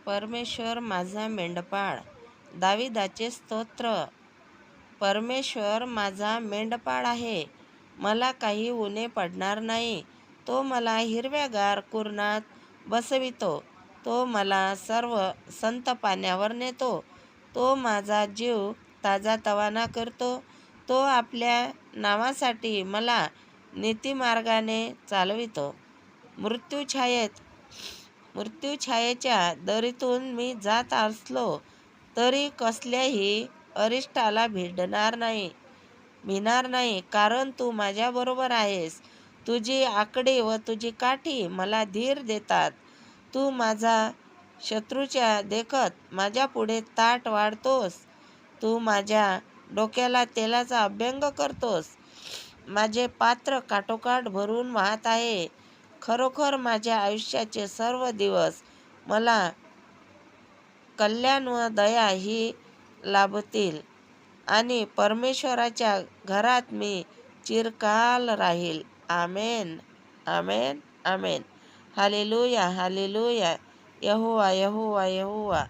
परमेश्वर माझा मेंढपाळ. दाविदाचे स्तोत्र. परमेश्वर माझा मेंढपाळ आहे, मला काही उणे पडणार नाही. तो मला हिरव्यागार कुरणात बसवितो, तो मला सर्व संत पाण्यावर नेतो. तो माझा जीव ताजातवाना करतो. तो आपल्या नावासाठी मला नीतिमार्गाने चालवितो. मृत्यूछायेच्या दरीतून मी जात असलो तरी कसल्याही अरिष्टाला भिणार नाही, कारण तू माझ्याबरोबर आहेस. तुझी आकडी व तुझी काठी मला धीर देतात. तू माझा शत्रूच्या देखत माझ्या पुढे ताट वाढतोस. तू माझ्या डोक्याला तेलाचा अभ्यंग करतोस. माझे पात्र काठोकाठ भरून वाहत आहे. खरोखर माझ्या आयुष्याचे सर्व दिवस मला कल्याण व दया ही लाभतील आणि परमेश्वराच्या घरात मी चिरकाल राहील. आमेन, आमेन, आमेन. हालेलुया, हालेलुया. यहोवा, यहोवा, यहोवा.